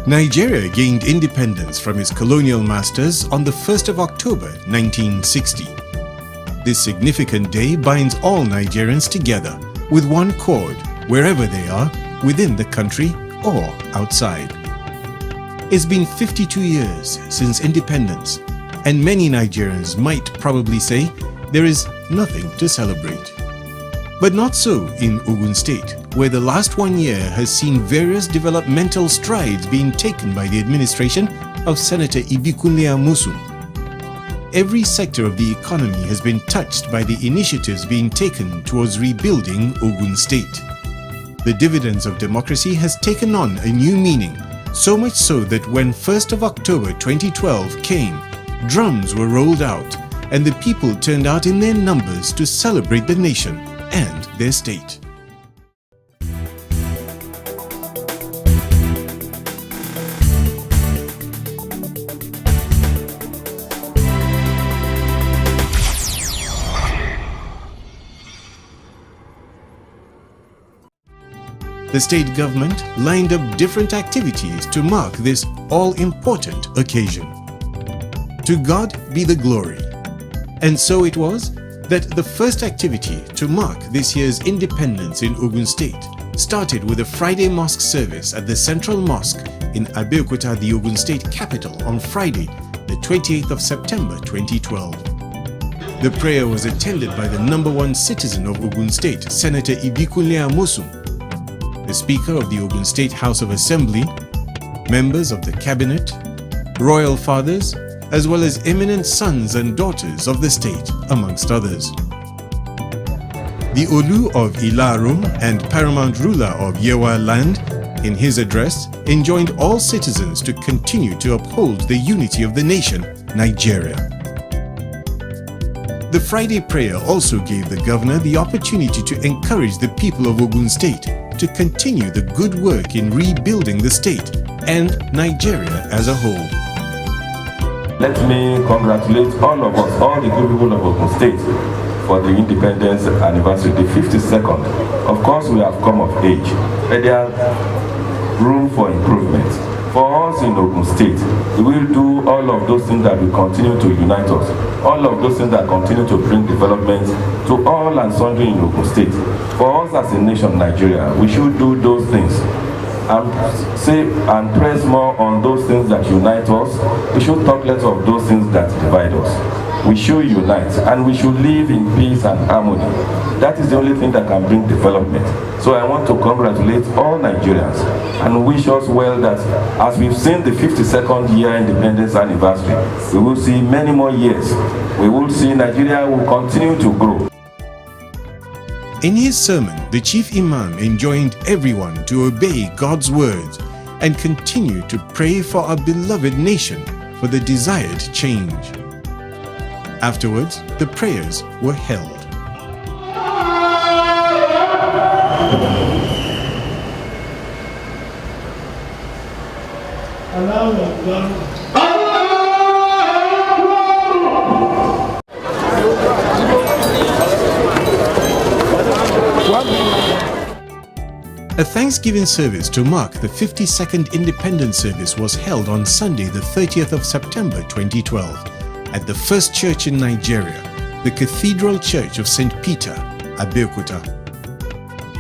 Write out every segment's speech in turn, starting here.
Nigeria gained independence from its colonial masters on the 1st of October 1960. This significant day binds all Nigerians together with one cord, wherever they are, within the country or outside. It's been 52 years since independence, and many Nigerians might probably say there is nothing to celebrate. But not so in Ogun State, where the last 1 year has seen various developmental strides being taken by the administration of Senator Ibikunle Amosun. Every sector of the economy has been touched by the initiatives being taken towards rebuilding Ogun State. The dividends of democracy has taken on a new meaning, so much so that when 1st of October 2012 came, drums were rolled out and the people turned out in their numbers to celebrate the nation and their state. The state government lined up different activities to mark this all-important occasion. To God be the glory. And so it was that the first activity to mark this year's independence in Ogun State started with a Friday mosque service at the Central Mosque in Abeokuta, the Ogun State capital, on Friday, the 28th of September 2012. The prayer was attended by the number one citizen of Ogun State, Senator Ibikunle Amosun, the Speaker of the Ogun State House of Assembly, members of the Cabinet, Royal Fathers, as well as eminent sons and daughters of the state, amongst others. The Olu of Ilaro and paramount ruler of Yewa land, in his address, enjoined all citizens to continue to uphold the unity of the nation, Nigeria. The Friday prayer also gave the governor the opportunity to encourage the people of Ogun State to continue the good work in rebuilding the state and Nigeria as a whole. Let me congratulate all of us, all the good people of Ogun State, for the independence anniversary, the 52nd. Of course, we have come of age, but there is room for improvement. For us in Ogun State, we will do all of those things that will continue to unite us, all of those things that continue to bring development to all and sundry in Ogun State. For us as a nation, Nigeria, we should do those things and say and press more on those things that unite us. We should talk less of those things that divide us. We should unite and we should live in peace and harmony. That is the only thing that can bring development. So I want to congratulate all Nigerians and wish us well that as we've seen the 52nd year independence anniversary, we will see many more years. We will see Nigeria will continue to grow. In his sermon, the chief imam enjoined everyone to obey God's words and continue to pray for our beloved nation for the desired change. Afterwards, the prayers were held. A Thanksgiving service to mark the 52nd Independence Service was held on Sunday, the 30th of September 2012, at the first church in Nigeria, the Cathedral Church of St. Peter, Abeokuta.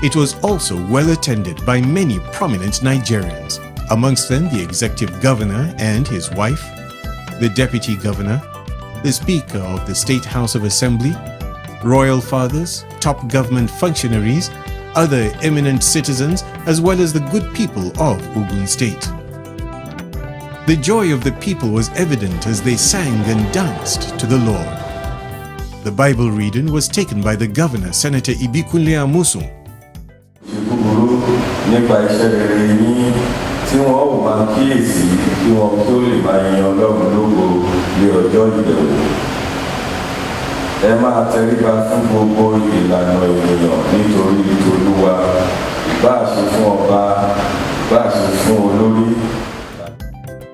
It was also well attended by many prominent Nigerians, amongst them the Executive Governor and his wife, the Deputy Governor, the Speaker of the State House of Assembly, Royal Fathers, top government functionaries, other eminent citizens, as well as the good people of Ogun State. The joy of the people was evident as they sang and danced to the Lord. The Bible reading was taken by the Governor, Senator Ibikunle Amosun.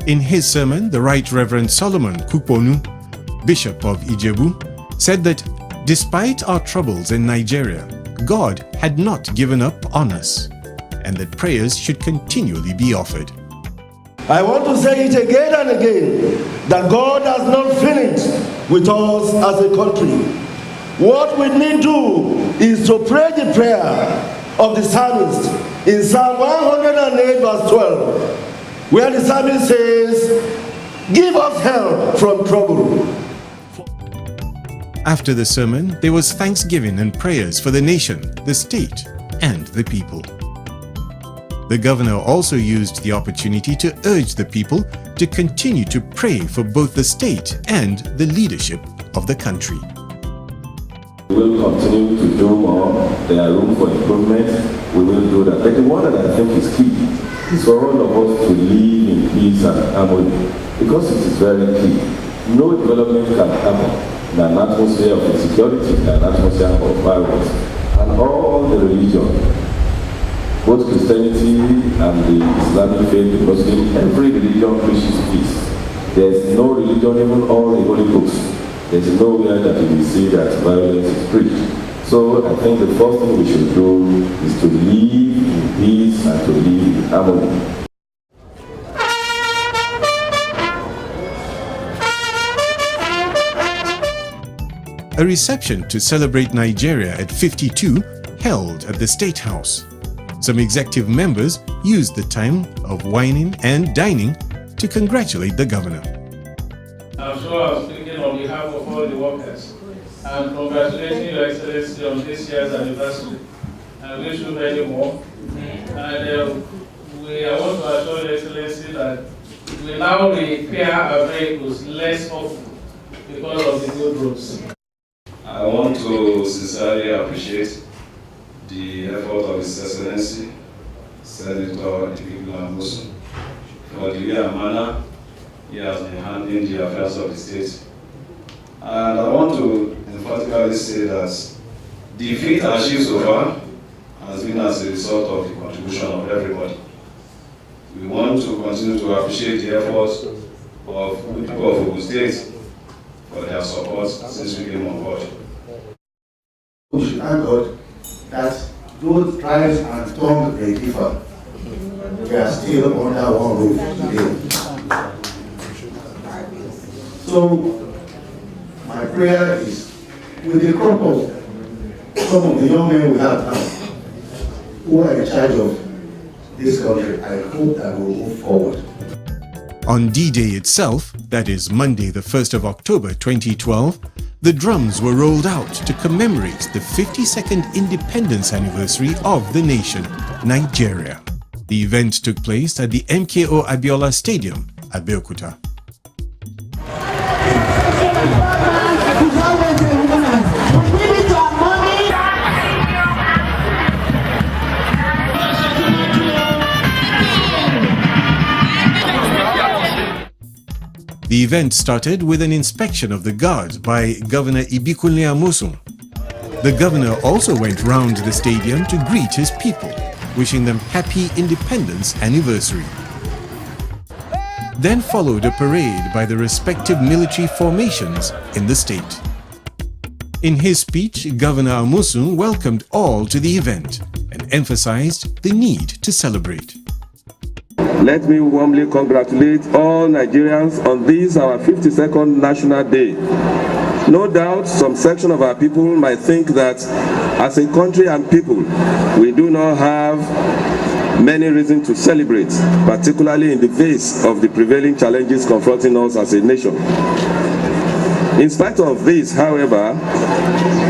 In his sermon, the Right Reverend Solomon Kukponu, Bishop of Ijebu, said that despite our troubles in Nigeria, God had not given up on us, and that prayers should continually be offered. I want to say it again and again that God has not finished with us as a country. What we need to do is to pray the prayer of the psalmist in Psalm 108 verse 12, where the psalmist says, "Give us help from trouble." After the sermon, there was thanksgiving and prayers for the nation, the state, and the people. The governor also used the opportunity to urge the people to continue to pray for both the state and the leadership of the country. We will continue to do more. There are room for improvement. We will do that. But the one that I think is key is for all of us to live in peace and harmony, because it is very key. No development can happen in an atmosphere of insecurity, in an atmosphere of violence. And all the religion, both Christianity and the Islamic faith, the Muslim, every religion preaches peace. There is no religion, even all the holy books, there is nowhere that you will see that violence is preached. So I think the first thing we should do is to live in peace and to live in harmony. A reception to celebrate Nigeria at 52 held at the State House. Some executive members used the time of wining and dining to congratulate the governor. I'm sure I'm speaking on behalf of all the workers. I'm congratulating Your Excellency on this year's anniversary. I wish you many more. And I want to assure Your Excellency that we now repair our vehicles less often because of the good roads. I want to sincerely appreciate the effort of His Excellency, Senator Ibikun Amosun, for the way and manner he has been handling the affairs of the state. And I want to emphatically say that the feat achieved so far has been as a result of the contribution of everybody. We want to continue to appreciate the efforts of the people of Ogun State for their support since we came on board. We should thank God that those tribes and tongues may differ, we are still under one roof today. So, my prayer is, with the crop of some of the young men we have now, who are in charge of this country, I hope that we will move forward. On D-Day itself, that is Monday the 1st of October 2012, the drums were rolled out to commemorate the 52nd independence anniversary of the nation, Nigeria. The event took place at the MKO Abiola Stadium, Abeokuta. The event started with an inspection of the guards by Governor Ibikun Amosun. The governor also went round the stadium to greet his people, wishing them happy independence anniversary. Then followed a parade by the respective military formations in the state. In his speech, Governor Amosun welcomed all to the event and emphasized the need to celebrate. Let me warmly congratulate all Nigerians on this, our 52nd National Day. No doubt some section of our people might think that as a country and people, we do not have many reasons to celebrate, particularly in the face of the prevailing challenges confronting us as a nation. In spite of this, however,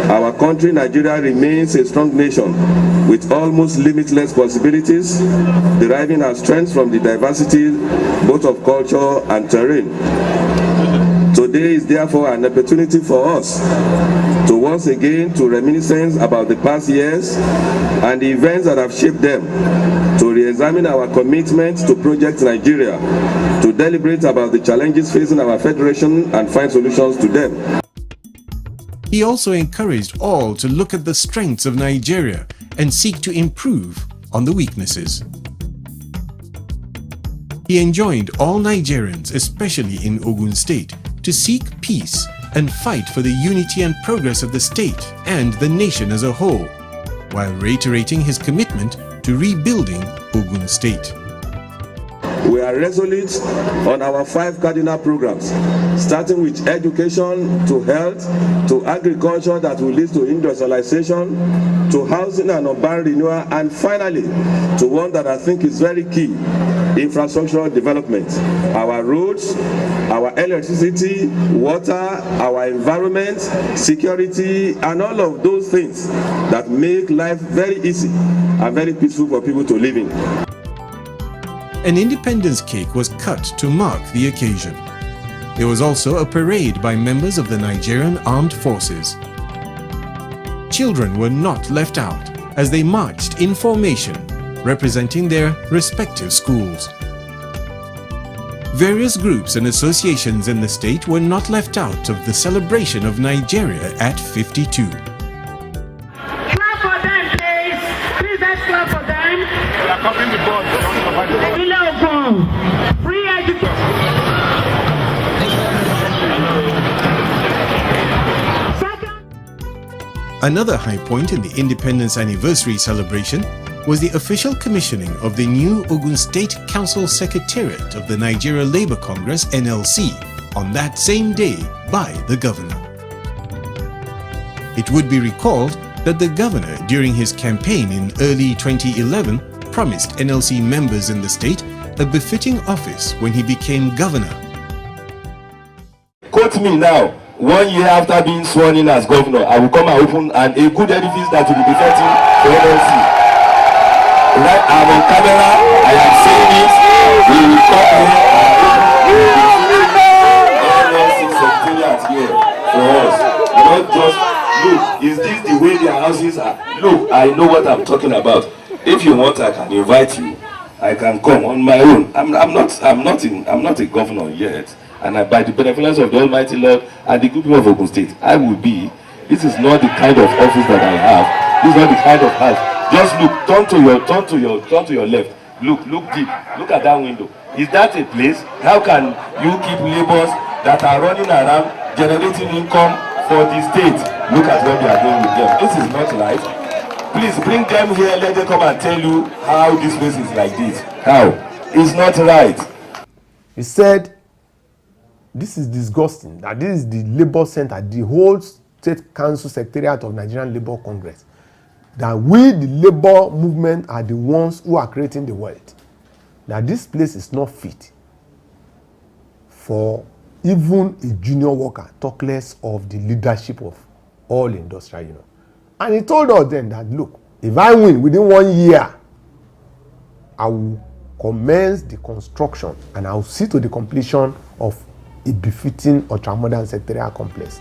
our country, Nigeria, remains a strong nation with almost limitless possibilities, deriving our strength from the diversity both of culture and terrain. Today is therefore an opportunity for us to once again to reminiscence about the past years and the events that have shaped them, to re-examine our commitment to Project Nigeria, to deliberate about the challenges facing our federation and find solutions to them. He also encouraged all to look at the strengths of Nigeria and seek to improve on the weaknesses. He enjoined all Nigerians, especially in Ogun State, to seek peace and fight for the unity and progress of the state and the nation as a whole, while reiterating his commitment to rebuilding Ogun State. We are resolute on our 5 cardinal programs, starting with education, to health, to agriculture that will lead to industrialization, to housing and urban renewal, and finally, to one that I think is very key, infrastructural development. Our roads, our electricity, water, our environment, security, and all of those things that make life very easy and very peaceful for people to live in. An independence cake was cut to mark the occasion. There was also a parade by members of the Nigerian Armed Forces. Children were not left out as they marched in formation, representing their respective schools. Various groups and associations in the state were not left out of the celebration of Nigeria at 52. Clap for them, please. Please, let's clap for them. We are copying the board. Free education. Another high point in the Independence Anniversary celebration was the official commissioning of the new Ogun State Council Secretariat of the Nigeria Labour Congress (NLC) on that same day by the governor. It would be recalled that the governor, during his campaign in early 2011, promised NLC members in the state a befitting office when he became governor. Quote me now, 1 year after being sworn in as governor, I will come and open a good edifice that will be befitting the NLC. Right, I'm on camera, I am saying it, we will come here and NLC secretariat here for us. Not just, look, is this the way their houses are? Look, I know what I'm talking about. If you want, I can invite you. I can come on my own. I'm not a governor yet, and by the benevolence of the Almighty Lord and the good people of Ogun State, I will be. This is not the kind of office that I have. This is not the kind of house. Just look, turn to your left. Look deep. Look at that window. Is that a place? How can you keep laborers that are running around generating income for the state? Look at what they are doing with them. This is not right. Please bring them here, let them come and tell you how this place is like this. How? It's not right. He said, this is disgusting, that this is the Labour Center, the whole State Council Secretariat of Nigerian Labour Congress. That we, the Labour movement, are the ones who are creating the world. That this place is not fit for even a junior worker, talk less of the leadership of all industrial unions. And he told us then that, look, if I win within 1 year, I will commence the construction and I will see to the completion of a befitting ultramodern secretarial complex.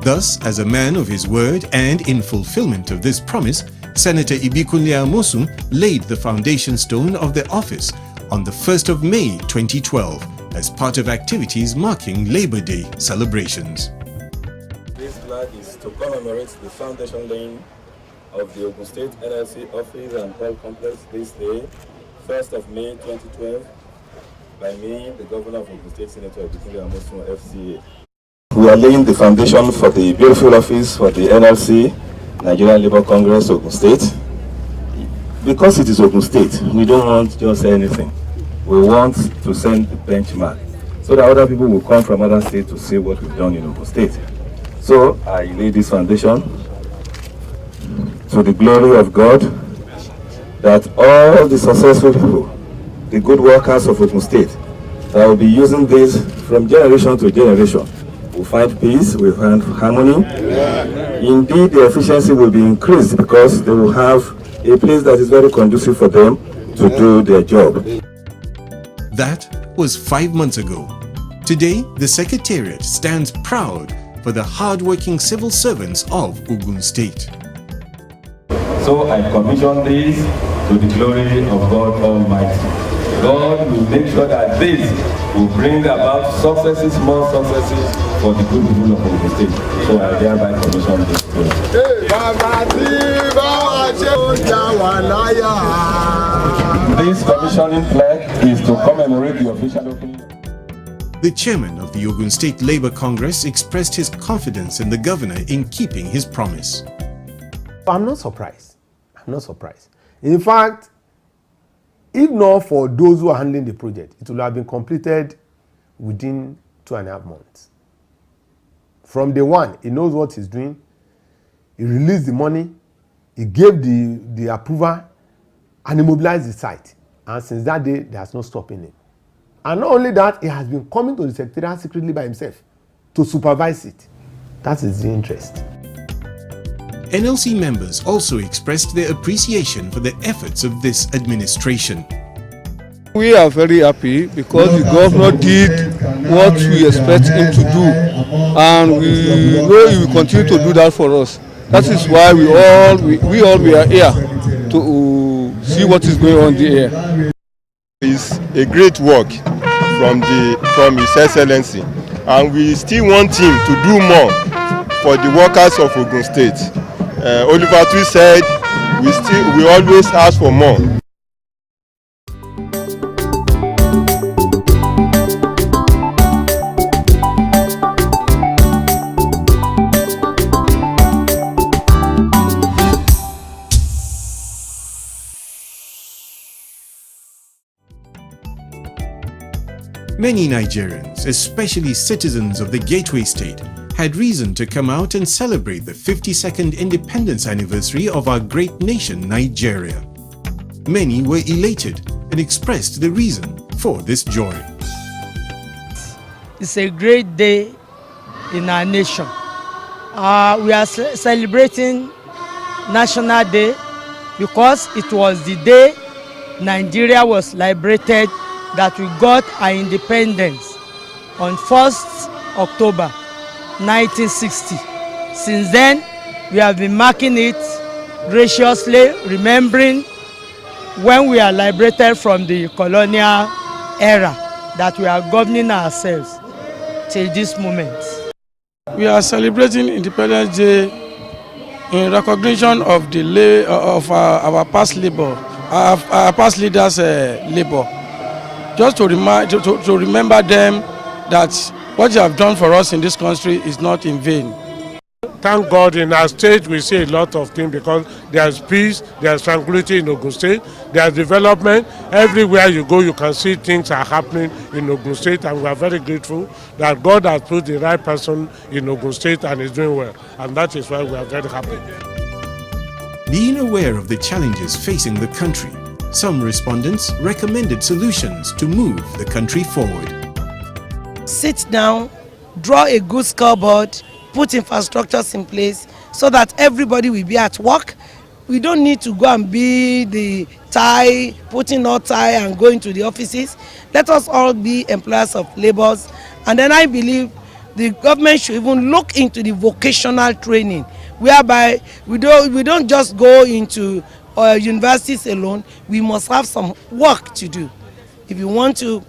Thus, as a man of his word and in fulfillment of this promise, Senator Ibikunle Amosun laid the foundation stone of the office on the 1st of May 2012 as part of activities marking Labor Day celebrations. This flag is to commemorate the foundation laying of the Ogun State NLC office and hall complex this day, 1st of May 2012, by me, the Governor of Ogun State, Senator Ibikunle Amosun, FCA. We are laying the foundation for the beautiful office for the NLC, Nigerian Labour Congress, Ogun State. Because it is Ogun State, we don't want just anything. We want to send the benchmark so that other people will come from other states to see what we've done in Ogun State. So I lay this foundation to the glory of God, that all the successful people, the good workers of Ogun State, that will be using this from generation to generation, will find peace, will find harmony. Indeed, the efficiency will be increased because they will have a place that is very conducive for them to do their job. That was 5 months ago. Today, the Secretariat stands proud for the hard-working civil servants of Ogun State. So I commission this to the glory of God Almighty. God will make sure that this will bring about successes, more successes for the good people of Ogun State. So I hereby commission this to This commissioning plaque is to commemorate the official opening. The chairman of the Ogun State Labour Congress expressed his confidence in the governor in keeping his promise. I'm not surprised. I'm not surprised. In fact, If not for those who are handling the project, it will have been completed within 2.5 months. From day one, he knows what he's doing. He released the money. He gave the approval, and he mobilized the site. And since that day, there's no stopping him. And not only that, he has been coming to the secretariat secretly by himself to supervise it. That is the interest. NLC members also expressed their appreciation for the efforts of this administration. We are very happy because the governor did what we expect him to do, and we know he will continue to do that for us. That is why we all are here to see what is going on there. It's a great work from His Excellency, and we still want him to do more for the workers of Ogun State. Oliver Twist said we always ask for more. Many Nigerians, especially citizens of the Gateway State, had reason to come out and celebrate the 52nd independence anniversary of our great nation, Nigeria. Many were elated and expressed the reason for this joy. It's a great day in our nation. We are celebrating National Day because it was the day Nigeria was liberated, that we got our independence on 1st October 1960. Since then, we have been marking it graciously, remembering when we are liberated from the colonial era, that we are governing ourselves till this moment. We are celebrating Independence Day in recognition of the our past labor, our past leaders' labor. Just to remember them that what they have done for us in this country is not in vain. Thank God, in our state we see a lot of things because there's peace, there's tranquility in Ogun State, there's development. Everywhere you go you can see things are happening in Ogun State, and we are very grateful that God has put the right person in Ogun State and is doing well, and that is why we are very happy. Being aware of the challenges facing the country, some respondents recommended solutions to move the country forward. Sit down, draw a good scoreboard, put infrastructures in place so that everybody will be at work. We don't need to go and be the tie, putting on tie and going to the offices. Let us all be employers of laborers. And then I believe the government should even look into the vocational training, whereby we don't just go into universities alone. We must have some work to do. If you want to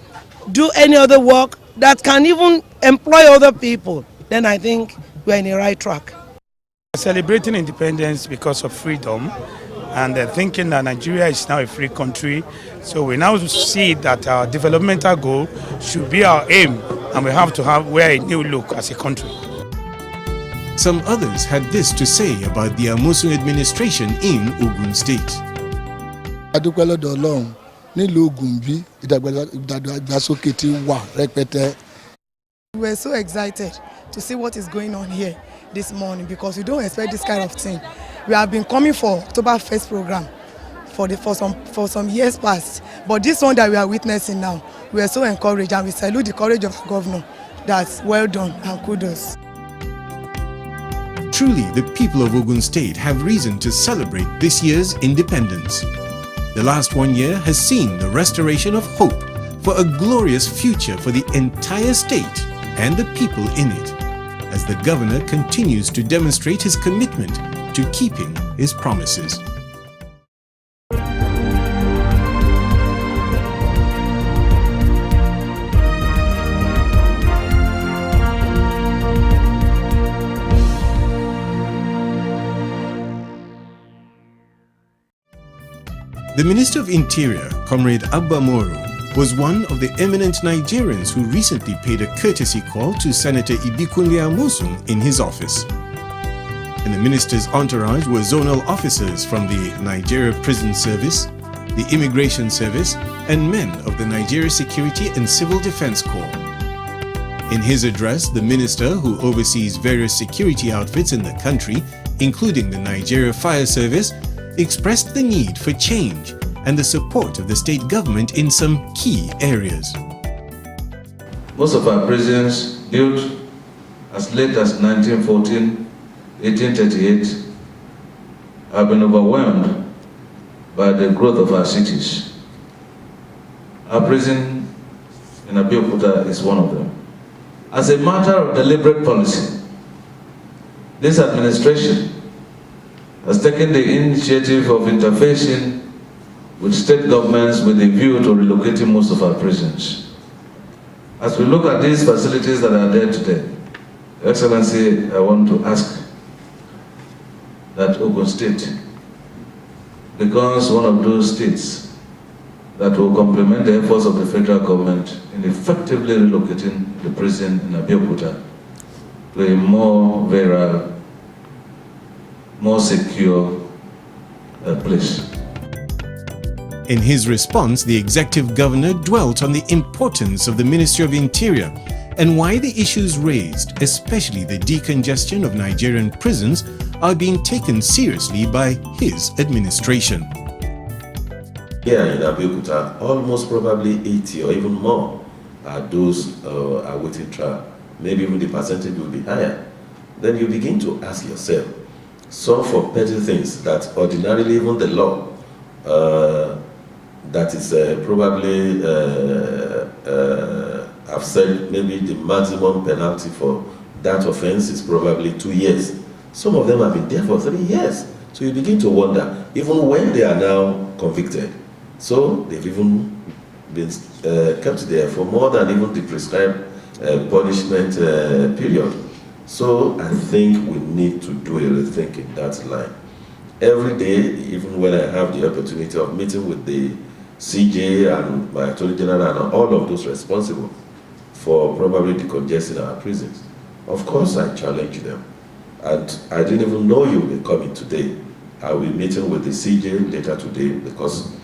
do any other work that can even employ other people, then I think we're in the right track. Celebrating independence because of freedom, and thinking that Nigeria is now a free country. So we now see that our developmental goal should be our aim, and we have to wear a new look as a country. Some others had this to say about the Amosun administration in Ogun State. We were so excited to see what is going on here this morning because we don't expect this kind of thing. We have been coming for October 1st program for some years past, but this one that we are witnessing now, we are so encouraged, and we salute the courage of the governor. That's well done and kudos. Truly, the people of Ogun State have reason to celebrate this year's independence. The last 1 year has seen the restoration of hope for a glorious future for the entire state and the people in it, as the governor continues to demonstrate his commitment to keeping his promises. The Minister of Interior, Comrade Abba Moro, was one of the eminent Nigerians who recently paid a courtesy call to Senator Ibikunle Amosun in his office. In the minister's entourage were zonal officers from the Nigeria Prison Service, the Immigration Service, and men of the Nigeria Security and Civil Defense Corps. In his address, the minister, who oversees various security outfits in the country, including the Nigeria Fire Service, expressed the need for change and the support of the state government in some key areas. Most of our prisons, built as late as 1914, 1838, have been overwhelmed by the growth of our cities. Our prison in Abeokuta is one of them. As a matter of deliberate policy, this administration has taken the initiative of interfacing with state governments with a view to relocating most of our prisons. As we look at these facilities that are there today, Your Excellency, I want to ask that Ogun State becomes one of those states that will complement the efforts of the federal government in effectively relocating the prison in Abeokuta to a more virile, more secure place. In his response, the executive governor dwelt on the importance of the Ministry of Interior and why the issues raised, especially the decongestion of Nigerian prisons, are being taken seriously by his administration. Here in Abeokuta, almost probably 80 or even more are those awaiting trial. Maybe even the percentage will be higher. Then you begin to ask yourself, some for petty things that ordinarily even the law that is probably I've said maybe the maximum penalty for that offense is probably 2 years. Some of them have been there for 3 years. So you begin to wonder, even when they are now convicted, so they've even been kept there for more than even the prescribed punishment period. So I think we need to do a rethink in that line. Every day, even when I have the opportunity of meeting with the CJ and my Attorney General and all of those responsible for probably decongesting our prisons, of course I challenge them. And I didn't even know you were coming today. I'll be meeting with the CJ later today because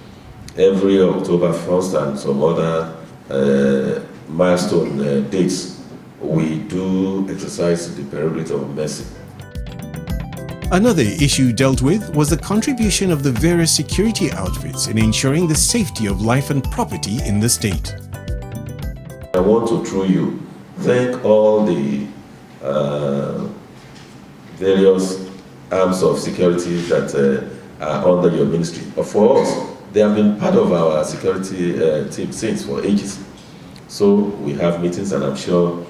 every October 1st and some other milestone dates, we do exercise the prerogative of mercy. Another issue dealt with was the contribution of the various security outfits in ensuring the safety of life and property in the state. I want to, through you, thank all the various arms of security that are under your ministry. For us, they have been part of our security team since for ages. So we have meetings, and I'm sure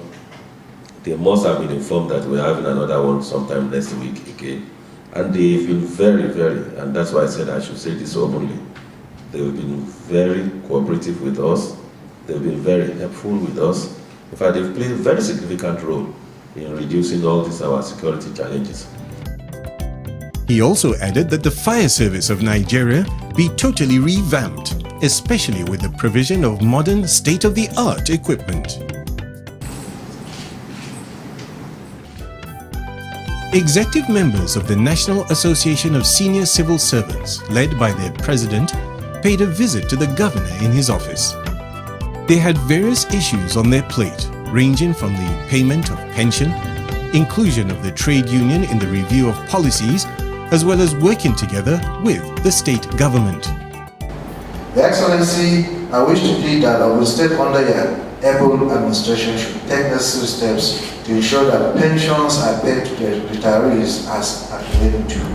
they must have been informed that we're having another one sometime next week again. And they've been very, and that's why I said I should say this openly, they've been very cooperative with us. They've been very helpful with us. In fact, they've played a very significant role in reducing all these our security challenges. He also added that the fire service of Nigeria be totally revamped, especially with the provision of modern state-of-the-art equipment. Executive members of the National Association of Senior Civil Servants, led by their president, paid a visit to the governor in his office. They had various issues on their plate, ranging from the payment of pension, inclusion of the trade union in the review of policies, as well as working together with the state government. Your Excellency, I wish to plead that Ogun State under your able administration should take necessary steps to ensure that pensions are paid to the retirees as accumulated due.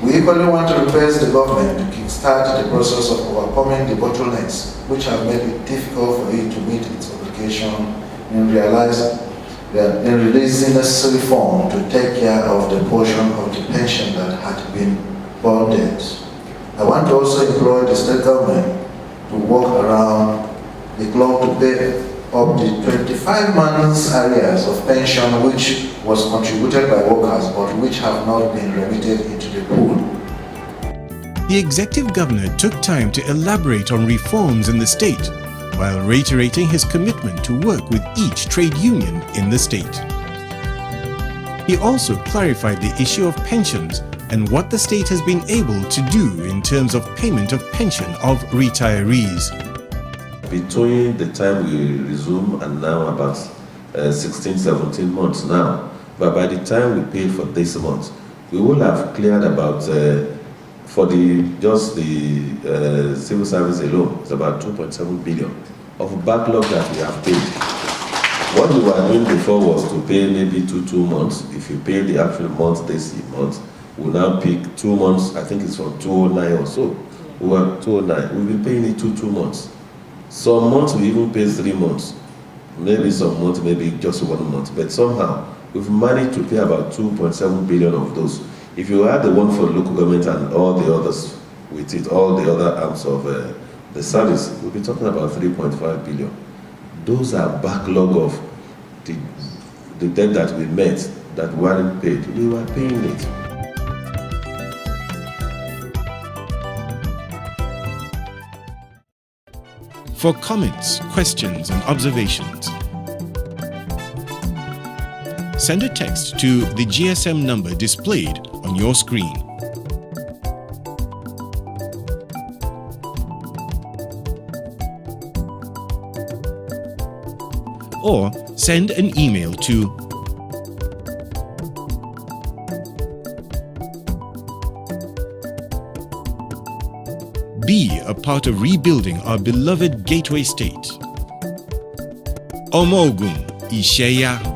We equally want to request the government to kickstart the process of overcoming the bottlenecks which have made it difficult for it to meet its obligation in releasing necessary funds to take care of the portion of the pension that had been bonded. I want to also employ the state government to work around the clock to pay up the 25 months arrears of pension which was contributed by workers but which have not been remitted into the pool. The executive governor took time to elaborate on reforms in the state, while reiterating his commitment to work with each trade union in the state. He also clarified the issue of pensions and what the state has been able to do in terms of payment of pension of retirees. Between the time we resume and now about 16, 17 months now, but by the time we pay for this month, we will have cleared about, for the civil service alone, it's about 2.7 billion of backlog that we have paid. What we were doing before was to pay maybe 2 months. If you pay the actual month this month, we'll now pick 2 months, I think it's from 209 or so. We were 209, we've been paying it 2 months. Some months we even pay 3 months. Maybe some months, maybe just 1 month. But somehow, we've managed to pay about 2.7 billion of those. If you add the one for local government and all the others with it, all the other arms of the service, we'll be talking about 3.5 billion. Those are backlog of the debt that we met that weren't paid. We were paying it. For comments, questions, and observations, send a text to the GSM number displayed on your screen. Or send an email to be a part of rebuilding our beloved gateway state. Omogun Isheya.